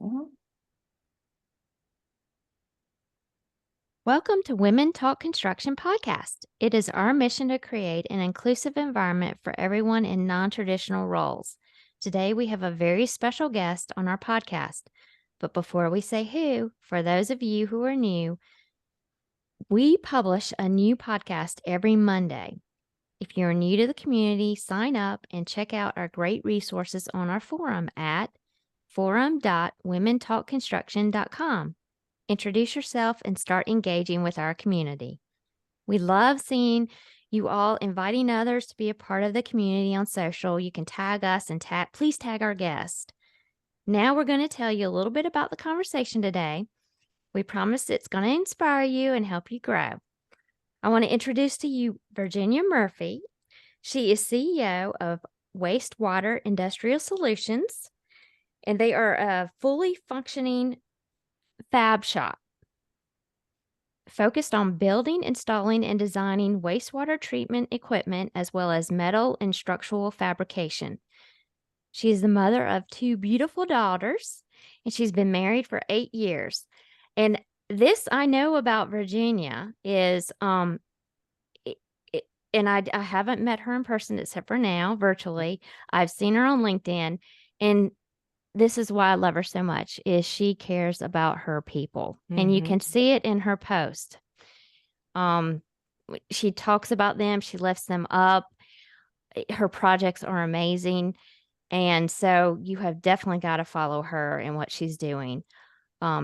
Mhm. Welcome to Women Talk Construction Podcast. It is our mission to create an inclusive environment for everyone in non traditional roles. Today, we have a very special guest on our podcast. But before we say who, for those of you who are new, we publish a new podcast every Monday. If you're new to the community, sign up and check out our great resources on our forum at forum.womentalkconstruction.com. Introduce yourself and start engaging with our community. We love seeing you all inviting others to be a part of the community on social. You can tag us and please tag our guest. Now we're going to tell you a little bit about the conversation today. We promise it's going to inspire you and help you grow. I want to introduce to you Virginia Murphy. She is CEO of Wastewater Industrial Solutions, and they are a fully functioning fab shop focused on building, installing, and designing wastewater treatment equipment as well as metal and structural fabrication. She is the mother of two beautiful daughters, and she's been married for 8 years. And this I know about Virginia is, and I haven't met her in person except for now, virtually. I've seen her on LinkedIn, and this is why I love her so much, is she cares about her people. And you can see it in her post. She talks about them, she lifts them up. Her projects are amazing. And so you have definitely got to follow her and what she's doing.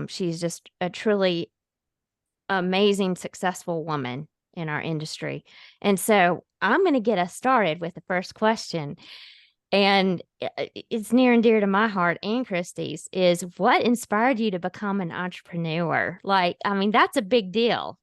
She's just a truly amazing, successful woman in our industry. And so I'm going to get us started with the first question. And it's near and dear to my heart and Christy's, is what inspired you to become an entrepreneur? Like, I mean, that's a big deal.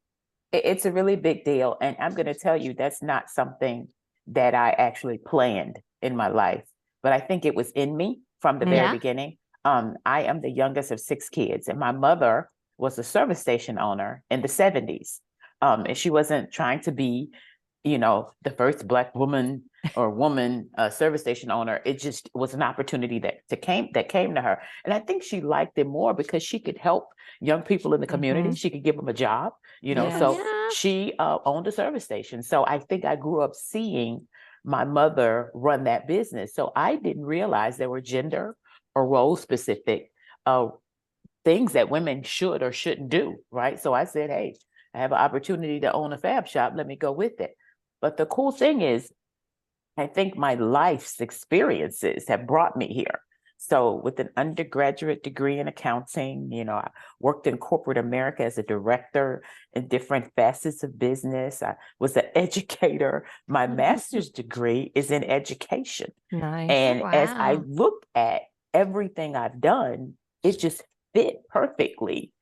It's a really big deal. And I'm going to tell you, that's not something that I actually planned in my life, but I think it was in me from the very Yeah. beginning. I am the youngest of 6 kids, and my mother was a service station owner in the 70s. And she wasn't trying to be, the first Black woman or woman service station owner. It just was an opportunity that came to her. And I think she liked it more because she could help young people in the community. She could give them a job, so Yeah. she owned a service station. So I think I grew up seeing my mother run that business. So I didn't realize there were gender or role specific things that women should or shouldn't do, right? So I said, hey, I have an opportunity to own a fab shop. Let me go with it. But the cool thing is, I think my life's experiences have brought me here. So with an undergraduate degree in accounting, I worked in corporate America as a director in different facets of business. I was an educator. My master's degree is in education. Nice. And as I Wow. look at everything I've done, it just fit perfectly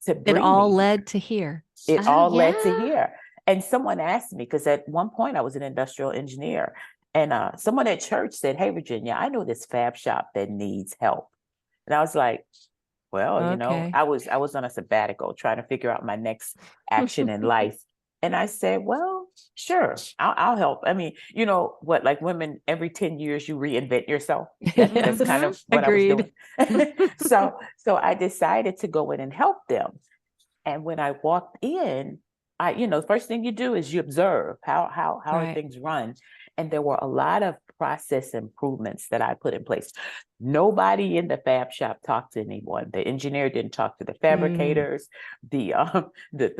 to It bring all me here. led to here. It all led to Yeah. here. And someone asked me, because at one point I was an industrial engineer, and someone at church said, hey, Virginia, I know this fab shop that needs help. And I was like, well, Okay. I was on a sabbatical trying to figure out my next action in life. And I said, well, sure, I'll help. I mean, you know what, like women, every 10 years you reinvent yourself. That's kind of what I was Agreed. doing. So I decided to go in and help them. And when I walked in, the first thing you do is you observe how are Right. things run. And there were a lot of process improvements that I put in place. Nobody in the fab shop talked to anyone. The engineer didn't talk to the fabricators. The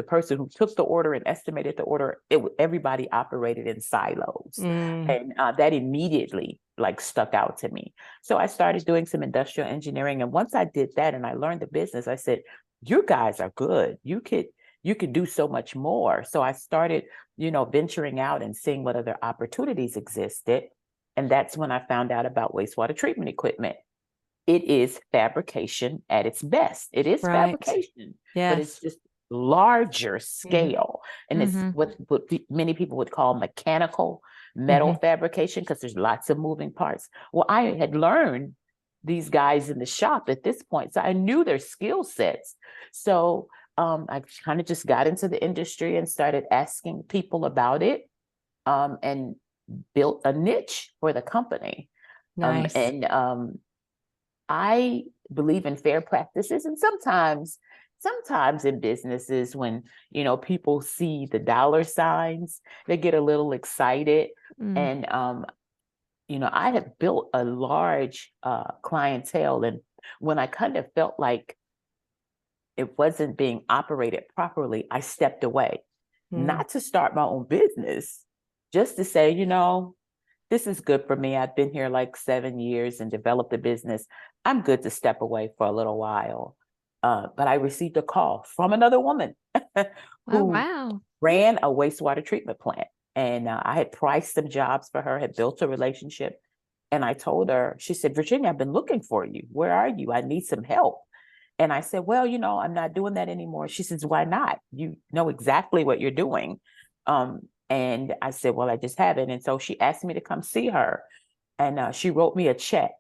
person who took the order and estimated the order. Everybody operated in silos, and that immediately like stuck out to me. So I started doing some industrial engineering, and once I did that and I learned the business, I said, "You guys are good. You could do so much more." So I started, venturing out and seeing what other opportunities existed. And that's when I found out about wastewater treatment equipment. It is fabrication at its best. It is Right. fabrication, but it's Yes. just larger Mhm. scale. And it's Mm-hmm. what many people would call mechanical metal Mhm. fabrication, because there's lots of moving parts. Well, I had learned these guys in the shop at this point, so I knew their skill sets. So I kind of just got into the industry and started asking people about it, and built a niche for the company. Nice. And I believe in fair practices. And sometimes in businesses, when, people see the dollar signs, they get a little excited. Mm. And, I had built a large clientele. And when I kind of felt like it wasn't being operated properly, I stepped away, not to start my own business, just to say, this is good for me. I've been here like 7 years and developed a business. I'm good to step away for a little while. But I received a call from another woman Oh, who wow. ran a wastewater treatment plant. And I had priced some jobs for her, had built a relationship. And I told her, she said, Virginia, I've been looking for you. Where are you? I need some help. And I said, well, I'm not doing that anymore. She says, why not? You know exactly what you're doing. And I said, well, I just haven't. And so she asked me to come see her. And she wrote me a check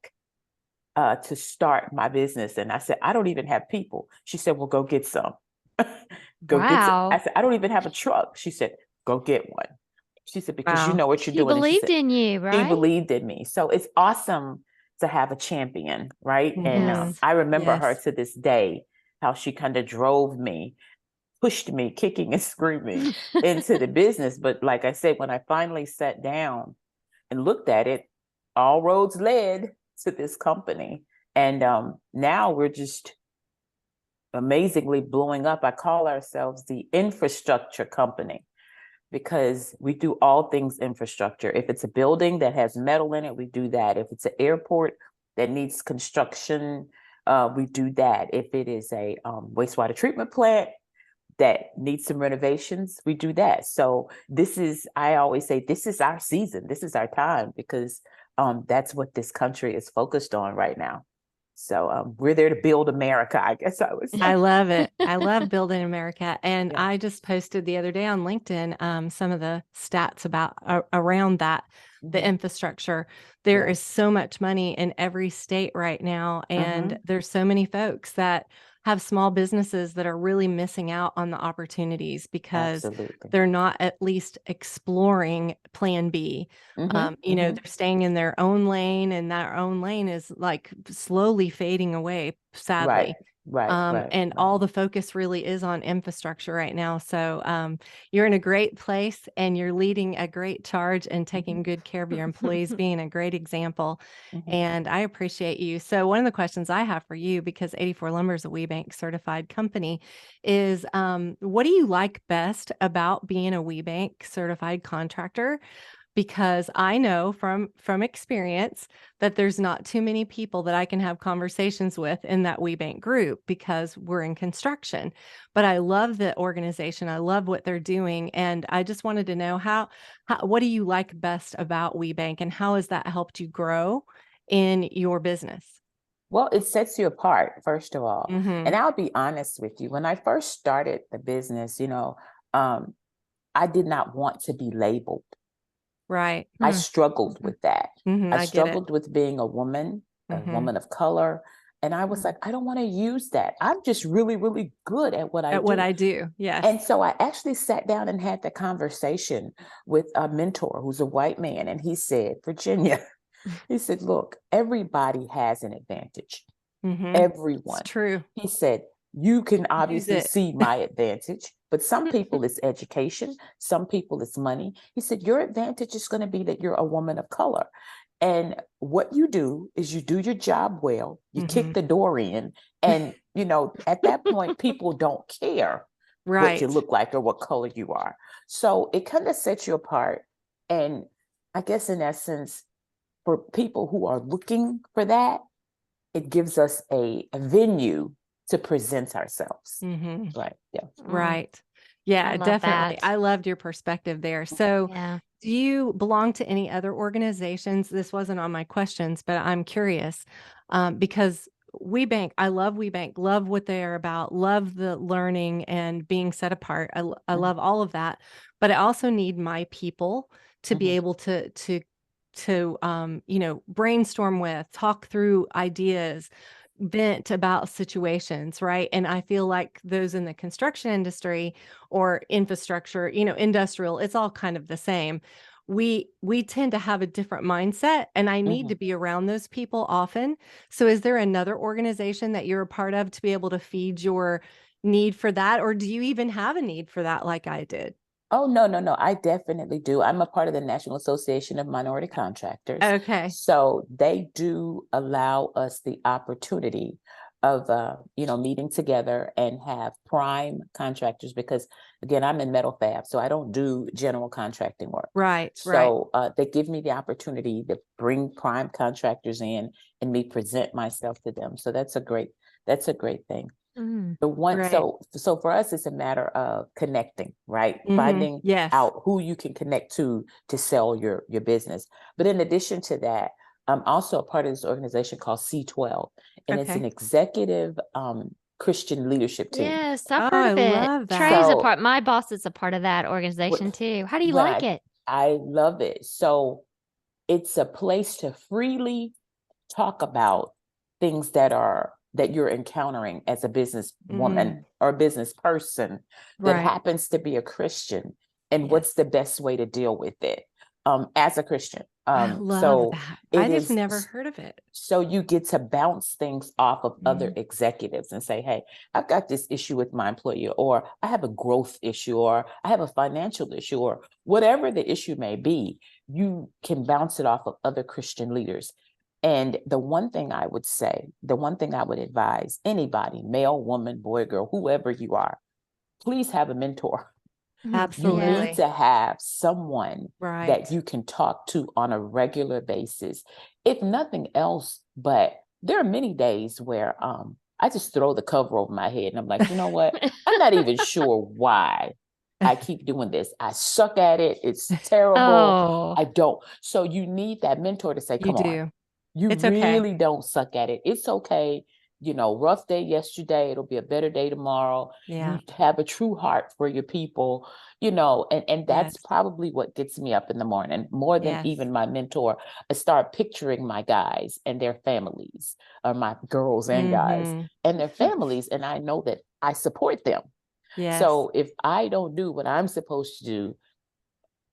to start my business. And I said, I don't even have people. She said, well, go get some. Go get some. Wow. I said, I don't even have a truck. She said, go get one. She said, because you Wow. know what you're She doing. And she believed said, in you, she right? believed in me. So it's awesome to have a champion, right? And Yes. I remember her Yes. to this day, how she kind of drove me, pushed me kicking and screaming into the business. But like I said, when I finally sat down and looked at it, all roads led to this company. And now we're just amazingly blowing up. I call ourselves the infrastructure company because we do all things infrastructure. If it's a building that has metal in it, we do that. If it's an airport that needs construction, we do that. If it is a wastewater treatment plant that needs some renovations, we do that. So I always say, this is our season. This is our time, because that's what this country is focused on right now. So we're there to build America, I guess I would say. I love it. I love building America. And Yeah. I just posted the other day on LinkedIn some of the stats about around that, the Mhm. infrastructure. There Yeah. is so much money in every state right now. And Mhm. there's so many folks that have small businesses that are really missing out on the opportunities because Absolutely. they're not at least exploring plan B. Mhm. They're Mhm. staying in their own lane, and that own lane is like slowly fading away, sadly. Right. And all the focus really is on infrastructure right now. So you're in a great place, and you're leading a great charge and taking Mhm. good care of your employees, being a great example. Mhm. And I appreciate you. So one of the questions I have for you, because 84 Lumber is a WeBank certified company, is what do you like best about being a WeBank certified contractor? Because I know from experience that there's not too many people that I can have conversations with in that WeBank group because we're in construction. But I love the organization. I love what they're doing. And I just wanted to know what do you like best about WeBank, and how has that helped you grow in your business? Well, it sets you apart, first of all. Mm-hmm. And I'll be honest with you. When I first started the business, I did not want to be labeled. Right. I struggled with that. Mm-hmm. I I get it. struggled with being a Mm-hmm. woman of color. And I was like, I don't want to use that. I'm just really, really good at what I At what do. I do. Yes. And so I actually sat down and had the conversation with a mentor who's a white man. And he said, Virginia, he said, look, everybody has an advantage. Mm-hmm. It's Everyone. true. He said, you can Use obviously it. see my advantage, but some people it's education, some people it's money. He said, your advantage is going to be that you're a woman of color. And what you do is you do your job well, you Mm-hmm. kick the door in, and at that point, people don't care what you Right. look like or what color you are. So it kind of sets you apart. And I guess in essence, for people who are looking for that, it gives us a venue to present ourselves. Mm-hmm. Right. Yeah. Right. I Yeah, love definitely. that. I loved your perspective there. So, Yeah. do you belong to any other organizations? This wasn't on my questions, but I'm curious because WeBank, I love WeBank, love what they are about, love the learning and being set apart. I Mhm. love all of that, but I also need my people to be Mhm. able to brainstorm with, talk through ideas, vent about situations, right? And I feel like those in the construction industry or infrastructure, industrial, it's all kind of the same. we tend to have a different mindset, and I need to be around those people often. So is there another organization that you're a part of to be able to feed your need for that, or do you even have a need for that like I did? Oh, no, no, no. I definitely do. I'm a part of the National Association of Minority Contractors. Okay. So they do allow us the opportunity of, meeting together and have prime contractors, because again, I'm in metal fab, so I don't do general contracting work. Right. So they give me the opportunity to bring prime contractors in and me present myself to them. So that's a great thing. The one, Right. so for us, it's a matter of connecting, right? Finding Yes. out who you can connect to sell your business. But in addition to that, I'm also a part of this organization called C12, and it's an Okay. executive Christian leadership team. Yes, I've Oh, heard I of it. love that. Trey's a So part. My boss is a part of that organization too. How do you when like it? I love it. So it's a place to freely talk about things that you're encountering as a business woman or a business person that Right. happens to be a Christian, and Yes. what's the best way to deal with it as a Christian. I love So that. it I just is never heard of it. so you get to bounce things off of other executives and say, hey, I've got this issue with my employer, or I have a growth issue, or I have a financial issue, or whatever the issue may be. You can bounce it off of other Christian leaders. And the one thing I would advise anybody, male, woman, boy, girl, whoever you are, please have a mentor. You Absolutely. need to have someone Right. that you can talk to on a regular basis. If nothing else, but there are many days where I just throw the cover over my head and I'm like, you know what? I'm not even sure why I keep doing this. I suck at it. It's terrible. Oh, I don't. So you need that mentor to say, You come on, do. you It's okay. really don't suck at it. It's okay. Rough day yesterday, it'll be a better day tomorrow. Yeah. You have a true heart for your people, and that's Yes. probably what gets me up in the morning more than Yes. even my mentor. I start picturing my guys and their families, or my girls and guys and their families, and I know that I support them. Yes. So if I don't do what I'm supposed to do,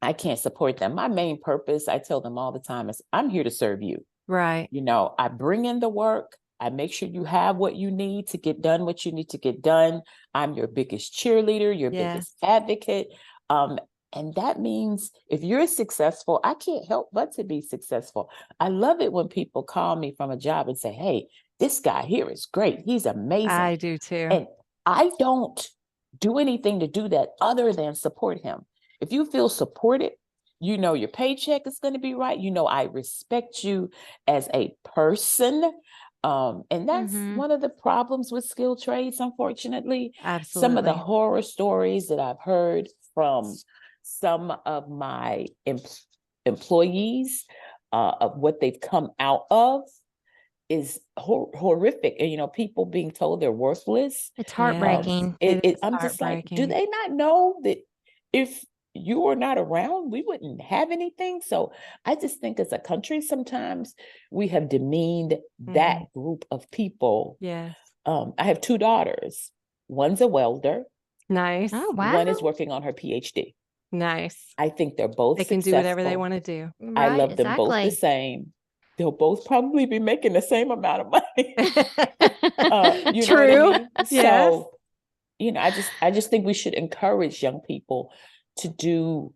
I can't support them. My main purpose, I tell them all the time, is I'm here to serve you. Right. I bring in the work. I make sure you have what you need to get done what you need to get done. I'm your biggest cheerleader, your biggest advocate. And that means if you're successful, I can't help but to be successful. I love it when people call me from a job and say, hey, this guy here is great. He's amazing. I do too. And I don't do anything to do that other than support him. If you feel supported, your paycheck is going to be right. I respect you as a person. And that's one of the problems with skilled trades, unfortunately. Some of the Absolutely. horror stories that I've heard from some of my employees of what they've come out of is horrific. And, people being told they're worthless. it's heartbreaking. It is I'm just like, do heartbreaking. they not know that if you were not around, we wouldn't have anything? So I just think as a country, sometimes we have demeaned that group of people. Yes. I have 2 daughters. One's a welder. Nice. Oh, One is wow. working on her PhD. Nice. I think they're both They can do whatever they want to do. I Right, love them both the exactly. same. They'll both probably be making the same amount of money. You know what I True. mean? Yes. So, I just think we should encourage young people to do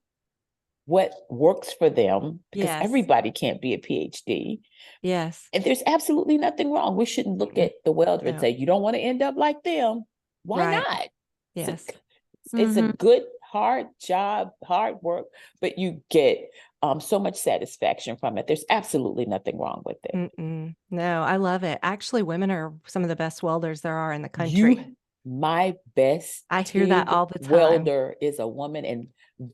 what works for them, because Yes. everybody can't be a PhD. Yes. And there's absolutely nothing wrong. We shouldn't look at the welder and No. say, you don't want to end up like them. Why Right. not? Yes. It's a good, hard job, hard work, but you get so much satisfaction from it. There's absolutely nothing wrong with it. No, I love it. Actually, women are some of the best welders there are in the country. My best I hear that all the time. welder is a woman, and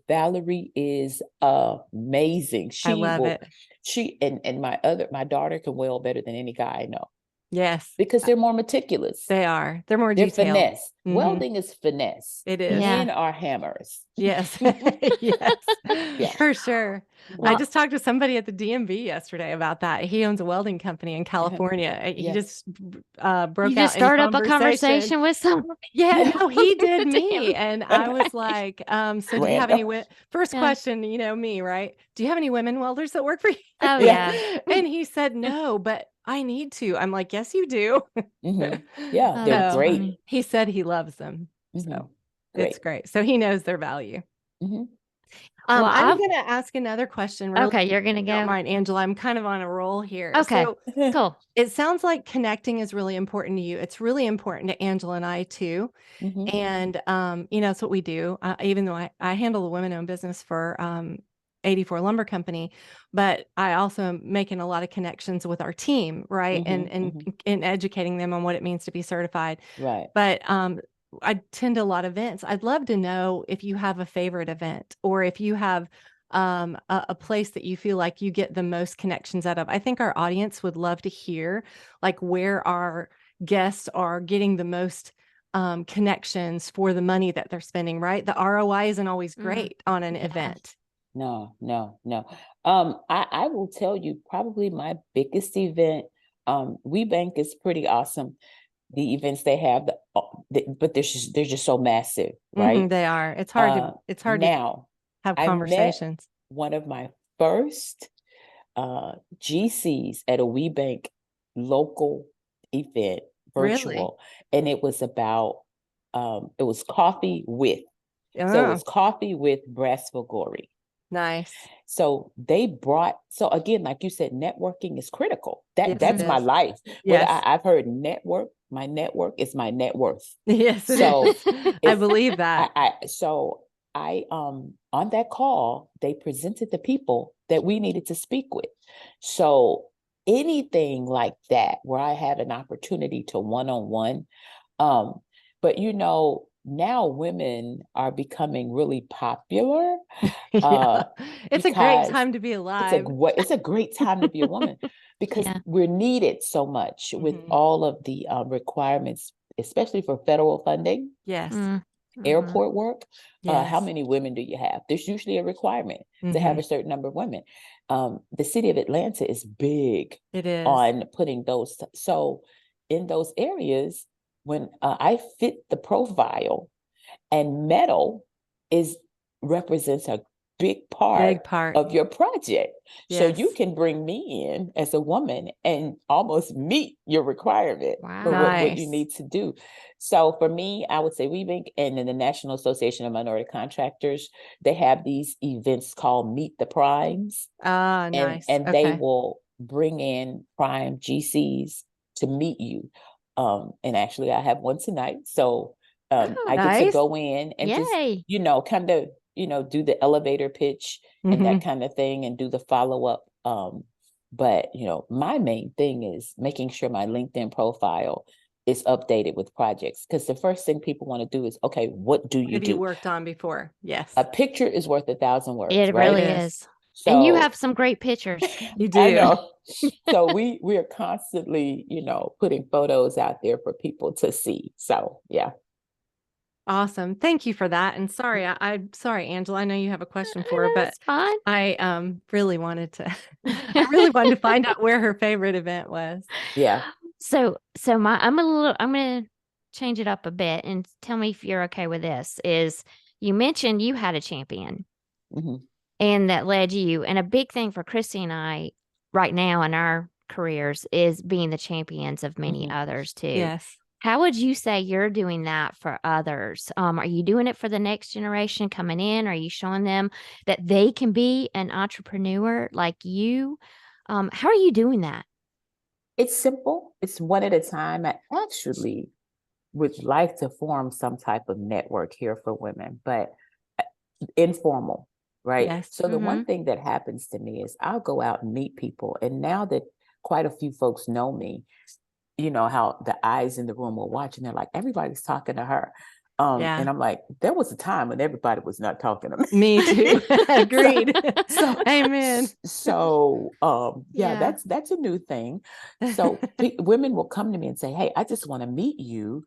Valerie is amazing. I love it. She and my daughter can weld better than any guy I know. Yes, because they're more meticulous. they are. They're more They're detailed. finesse. Welding is finesse. It is. Yeah. Men are hammers. Yes. Yes. Yeah. For sure. I Well- just talked to somebody at the DMV yesterday about that. He owns a welding company in California. He Yeah. just broke You out just in start up a conversation with someone. Yeah, no, he did Damn. me. And I was like, so do you have any first Yeah. question, me, right? Do you have any women welders that work for you? Oh, Yeah. yeah. And he said, no, but I need to. I'm like, yes, you do. Mhm. Yeah, Oh, they're that's So, great. funny. he said he loves them. Mhm. So Great. it's great. So he knows their value. Mhm. Well, I'm I've- going to ask another question. Really, Okay, you're gonna if you don't go. mind, Angela. I'm kind of on a roll here. Okay. So Cool. it sounds like connecting is really important to you. It's really important to Angela and I too. Mhm. And, it's what we do. Even though I handle the women-owned business for 84 Lumber Company, but I also am making a lot of connections with our team, right? Mhm, And educating them on what it means to be certified. Right. But I attend a lot of events. I'd love to know if you have a favorite event or if you have a place that you feel like you get the most connections out of. I think our audience would love to hear like where our guests are getting the most connections for the money that they're spending, right? The ROI isn't always Mhm. great on an Yeah. event. No. I will tell you probably my biggest event. WeBank is pretty awesome. The events they have, but they're just so massive, right? They are. It's hard to Now have I met conversations. one of my first GCs at a WeBank local event, Really? virtual, and it was about it was coffee with. So it Oh, was coffee with Brassville Gory. nice. So again, like you said, networking is critical. Yes, it That's my is. life. Yes. I've heard my network is my net worth. Yes, it So is. I believe that. I on that call, they presented the people that we needed to speak with. So anything like that where I had an opportunity to one-on-one, but now women are becoming really popular. Yeah. It's a great Because time to be alive. it's a great time to be a woman because Yeah. we're needed so much with Mhm. all of the requirements, especially for federal funding, Yes. Mm. Mhm. airport work. How Yes. many women do you have? There's usually a requirement to have Mhm. a certain number of women. The city of Atlanta is big It is. on putting those. So in those areas, when I fit the profile, and metal represents a big part Big part. of your project. So you Yes. can bring me in as a woman and almost meet your requirement for what you Nice. need to do. So for me, I would say WeBank and then the National Association of Minority Contractors, they have these events called Meet the Primes. Ah, nice. And they Okay. will bring in prime GCs to meet you. And actually I have one tonight. So Oh, I get to nice. go in and just, yay. kind of, do the elevator pitch and that kind of thing and do the follow-up. But my main thing is making sure my LinkedIn profile is updated with projects. Because the first thing people want to do is, okay, what do What you have you do? worked on before? Yes. A picture is worth 1,000 words, It right? really It is. is. And you So have some great pictures. You I do. know. So we are constantly, putting photos out there for people to see. So yeah. Awesome. Thank you for that. And sorry, I'm sorry, Angela. I know you have a question for her, but That's fine. I really wanted to I really wanted to find out where her favorite event was. Yeah. So I'm gonna change it up a bit and tell me if you're okay with this. Is you mentioned you had a champion Mhm. and that led you, and a big thing for Christy and I right now in our careers is being the champions of many Mhm. others too. Yes. How would you say you're doing that for others? Are you doing it for the next generation coming in? Are you showing them that they can be an entrepreneur like you? How are you doing that? It's simple. It's one at a time. I actually would like to form some type of network here for women, but informal, right? Yes. So the one thing that happens to me is I'll go out and meet people. And now that quite a few folks know me, how the eyes in the room will watch and they're like, everybody's talking to her. Yeah. And I'm like, there was a time when everybody was not talking to me. Me too. Agreed. So, Amen. yeah, Yeah. that's a new thing. So women will come to me and say, "Hey, I just want to meet you,"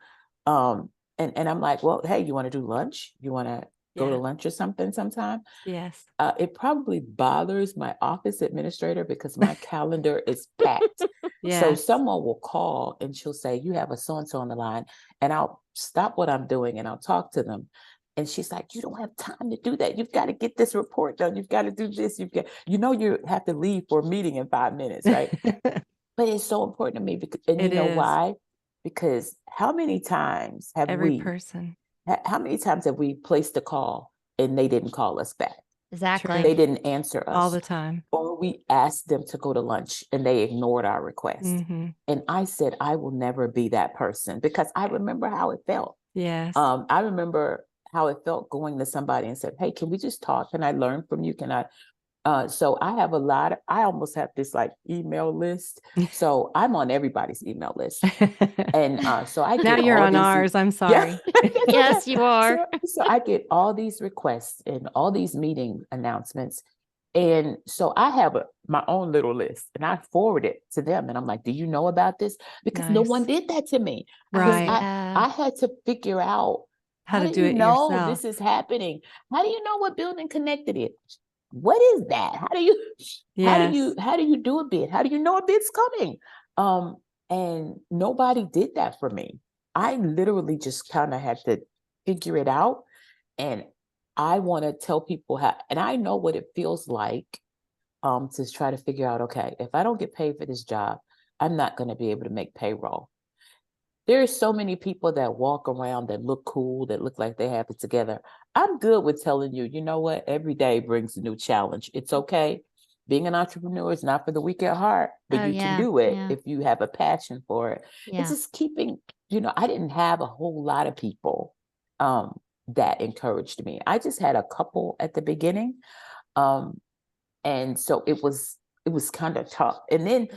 and I'm like, "Well, hey, you want to do lunch? You want to go to Yeah. lunch or something sometime?" Yes. It probably bothers my office administrator because my calendar is packed. So Yes. someone will call and she'll say, "You have a so-and-so on the line," and I'll stop what I'm doing and I'll talk to them. And she's like, "You don't have time to do that. You've got to get this report done. You've got to do this. You have to leave for a meeting in 5 minutes, right?" But it's so important to me because, and you It know is. why? Because how many times have Every we, person. how many times have we placed a call and they didn't call us back? Exactly. They didn't answer All us. the time. Or we asked them to go to lunch and they ignored our request. Mm-hmm. And I said, I will never be that person because I remember how it felt. Yes. I remember how it felt going to somebody and said, "Hey, can we just talk? Can I learn from you? Can I?" So I have I almost have this like email list. So I'm on everybody's email list. And so I Now get you're all on these. ours. I'm Yeah, sorry. it's Yes, okay. you are. So I get all these requests and all these meeting announcements. And so I have my own little list and I forward it to them. And I'm like, "Do you know about this?" Because no one Nice. did that to me. Because Right. Yeah. I had to figure out, How how to do do you it know yourself. this is happening? How do you know what building connected is? What is that? Yes. How do you do a bid? How do you know a bid's coming? Um, and nobody did that for me. I literally just kind of had to figure it out. And I want to tell people how, and I know what it feels like to try to figure out, okay, if I don't get paid for this job, I'm not going to be able to make payroll. There are so many people that walk around that look cool, that look like they have it together. I'm good with telling you, you know what? Every day brings a new challenge. It's okay. Being an entrepreneur is not for the weak at heart, but Oh, you can yeah. do it Yeah. if you have a passion for it. It's Yeah. just keeping, I didn't have a whole lot of people that encouraged me. I just had a couple at the beginning. Um, and so it was kind of tough. And then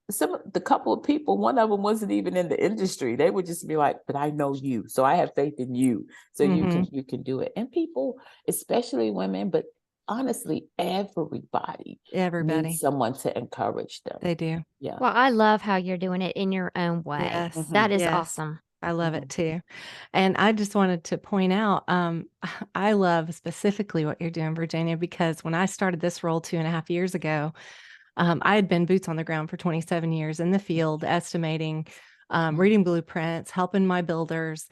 the couple of people, one of them wasn't even in the industry. They would just be like, "But I know you, so I have faith in you, so Mm-hmm. you can do it." And people, especially women, but honestly, everybody Everybody. needs someone to encourage them. They do. Yeah. Well, I love how you're doing it in your own way. Yes. That is Yes. awesome. I love Mhm. it too. And I just wanted to point out, I love specifically what you're doing, Virginia, because when I started this role 2.5 years ago, I had been boots on the ground for 27 years in the field, estimating, reading blueprints, helping my builders,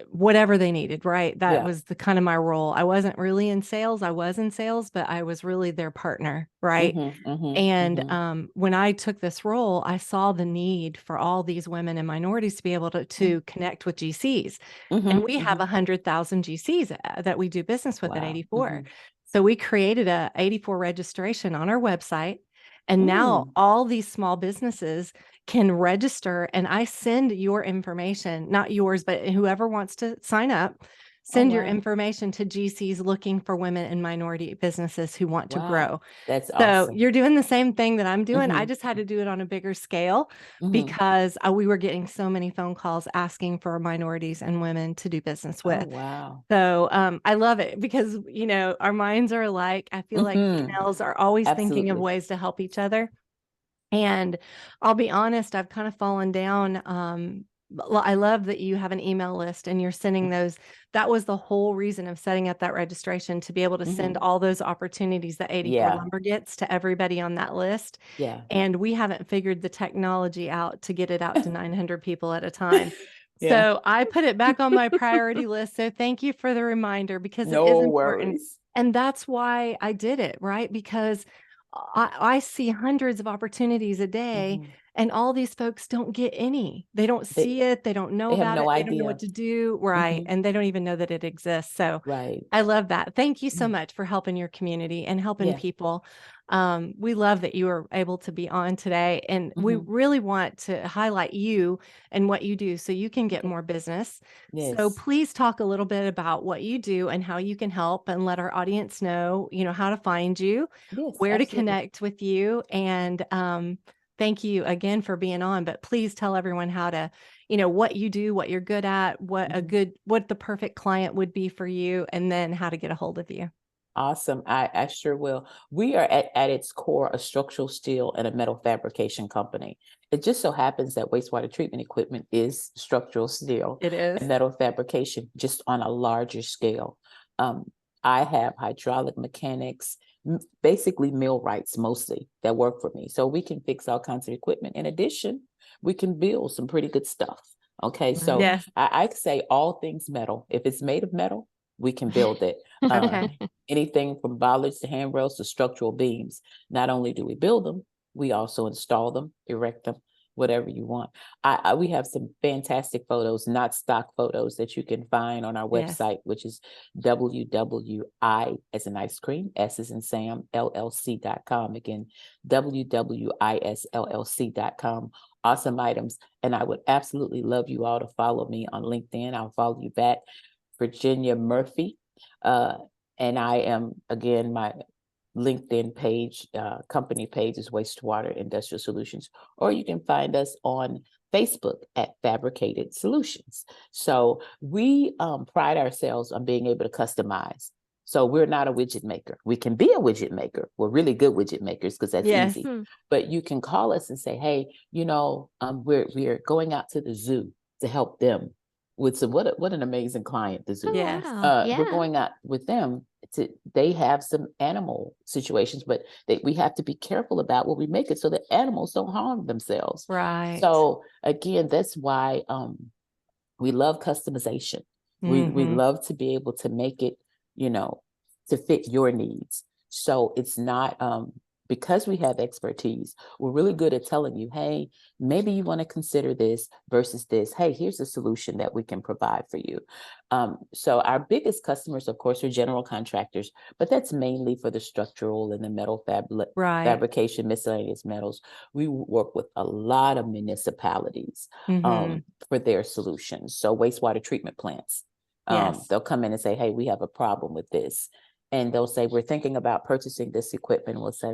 whatever they needed, right? That Yeah. was the kind of my role. I wasn't really in sales. I was in sales, but I was really their partner, right? And when I took this role, I saw the need for all these women and minorities to be able to connect with GCs. And we have 100,000 GCs that we do business with at Wow. 84. So we created a 84 registration on our website. And now Mm. all these small businesses can register, and I send your information, not yours, but whoever wants to sign up, send your wow. information to GCs looking for women and minority businesses who want to Wow. grow. That's So awesome. you're doing the same thing that I'm doing. I Mhm. just had to do it on a bigger scale Mhm. because we were getting so many phone calls asking for minorities and women to do business Oh, with. wow. So I love it because, our minds are alike. I feel like females are always thinking of Absolutely. ways to help each other. And I'll be honest, I've kind of fallen down. I love that you have an email list and you're sending those. That was the whole reason of setting up that registration, to be able to send all those opportunities that 84 Yeah. Lumber gets to everybody on that list. Yeah. And we haven't figured the technology out to get it out to 900 people at a time. Yeah. So I put it back on my priority list. So thank you for the reminder, because it is No important. worries. And that's why I did it, right? Because I see hundreds of opportunities a day, and all these folks don't get any. They don't They see it. They don't know they have about no it. They don't know what idea. to do. Right. And they don't even know that it exists. So Right. I love that. Thank you so Mm. much for helping your community and helping Yeah. people. We love that you were able to be on today, and we Mhm. really want to highlight you and what you do so you can get Okay. more business. So Yes. please talk a little bit about what you do and how you can help, and let our audience know, how to find you, Yes, where to absolutely. connect with you, and thank you again for being on, but please tell everyone how to, what you do, what you're good at, what the perfect client would be for you, and then how to get a hold of you. Awesome. I sure will. We are at its core a structural steel and a metal fabrication company. It just so happens that wastewater treatment equipment is structural steel It is. and metal fabrication, just on a larger scale. I have hydraulic mechanics, basically millwrights mostly, that work for me. So we can fix all kinds of equipment. In addition, we can build some pretty good stuff. Okay, so Yes. I say all things metal. If it's made of metal, we can build it. Okay. Anything from bollards to handrails to structural beams. Not only do we build them, we also install them, erect them, whatever you want. We have some fantastic photos, not stock photos, that you can find on our Yes. website, which is WWI as in ice cream, S as in Sam, LLC.com. Again, WWISLLC.com. Awesome items. And I would absolutely love you all to follow me on LinkedIn. I'll follow you back. Virginia Murphy. And I am, again, my LinkedIn page, company page is Wastewater Industrial Solutions, or you can find us on Facebook at Fabricated Solutions. So we pride ourselves on being able to customize. So we're not a widget maker. We can be a widget maker. We're really good widget makers because that's Yes. easy. But you can call us and say, hey, we're going out to the zoo to help them with some, what an amazing client the zoo. Yes. Wow. We're going out with them they have some animal situations, but we have to be careful about what we make it so that animals don't harm themselves. Right. So again, that's why we love customization. We love to be able to make it, to fit your needs. So it's not because we have expertise, we're really good at telling you, hey, maybe you want to consider this versus this. Hey, here's a solution that we can provide for you. So our biggest customers, of course, are general contractors, but that's mainly for the structural and the metal fabrication, miscellaneous metals. We work with a lot of municipalities for their solutions. So wastewater treatment plants, they'll come in and say, hey, we have a problem with this. And they'll say, we're thinking about purchasing this equipment. We'll say,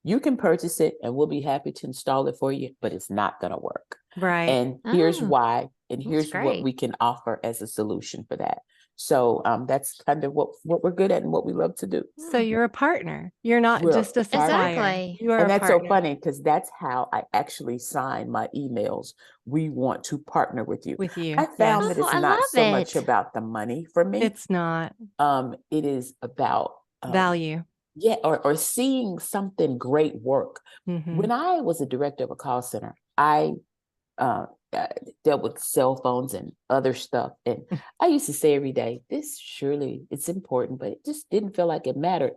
you can purchase it and we'll be happy to install it for you, but it's not going to work. Right. And here's why, and that's here's what great. we can offer as a solution for that. So that's kind of what we're good at and what we love to do. So you're a partner. You're not We're just a supplier. Exactly. You are And a that's partner. so funny because that's how I actually sign my emails. We want to partner with you. With you. I found that Oh, it's I not love so much it. about the money for me. It's not It is about value. Yeah, or seeing something great work. Mhm. When I was a director of a call center, I dealt with cell phones and other stuff. And I used to say every day, it's important, but it just didn't feel like it mattered.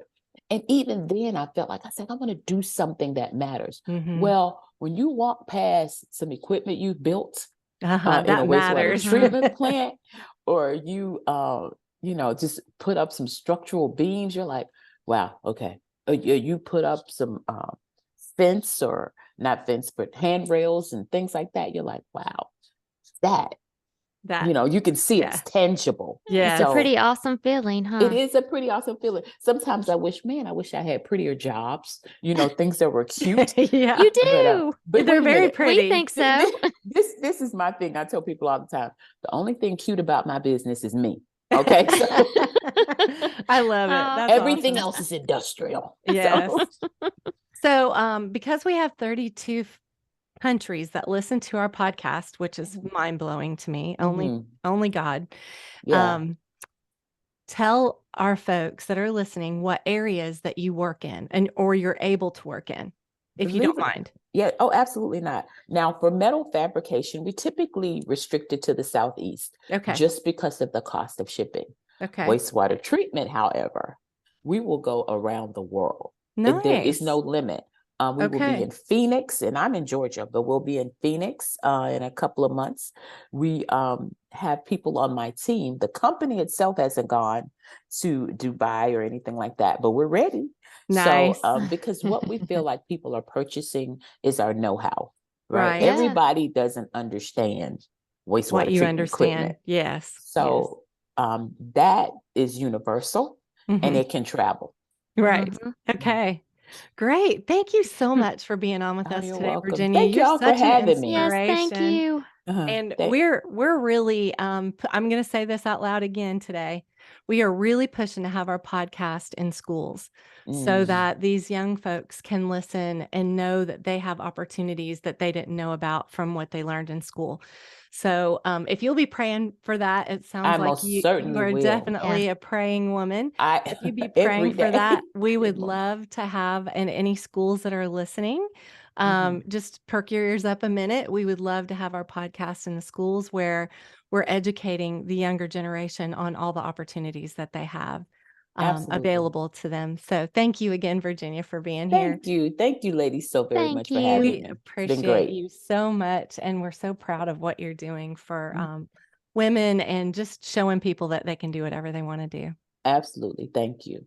And even then I felt like I want to do something that matters. Well, when you walk past some equipment you built in a That wastewater matters. treatment plant, or you just put up some structural beams, you're like, wow, okay. You put up some fence, or not fence, but handrails and things like that. You're like, wow, that you can see it's tangible. Yeah. It's a pretty awesome feeling, huh? It is a pretty awesome feeling. Sometimes I wish I had prettier jobs, things that were cute. Yeah. You do. But They're wait a very minute. pretty. We think so. This is my thing. I tell people all the time, the only thing cute about my business is me. Okay. So I love it. That's everything awesome. else is industrial. Yes. So because we have 32 countries that listen to our podcast, which is mind-blowing to me, only God. Yeah. Tell our folks that are listening what areas that you work in or you're able to work in, if you don't mind. Yeah. Oh, absolutely not. Now, for metal fabrication, we typically restrict it to the Southeast, just because of the cost of shipping. Wastewater treatment, however, we will go around the world. Nice. There is no limit. We will be in Phoenix, and I'm in Georgia, but we'll be in Phoenix in a couple of months. We have people on my team. The company itself hasn't gone to Dubai or anything like that, but we're ready. Nice. So because what we feel like people are purchasing is our know-how, right? Yeah. Everybody doesn't understand wastewater treatment equipment. Yes. So that is universal, and it can travel. Right. Okay. Great. Thank you so much for being on with Oh, us you're today, welcome. Virginia. Thank You're y'all for such an having me. Yes, thank inspiration. you. And Thank- we're really I'm going to say this out loud again today. We are really pushing to have our podcast in schools so Mm, that these young folks can listen and know that they have opportunities that they didn't know about from what they learned in school. So if you'll be praying for that, it I sounds like most you certainly are will. definitely a praying woman. I If you be every praying for day. that, we would Amen. love to have in any schools that are listening. Mhm. Just perk your ears up a minute. We would love to have our podcast in the schools where we're educating the younger generation on all the opportunities that they have Absolutely. available to them. So thank you again, Virginia, for being here. Thank you. Thank you, ladies, so very Thank much for you. having We me. It's been appreciate great. you so much. And we're so proud of what you're doing for Mm. women and just showing people that they can do whatever they want to do. Absolutely. Thank you.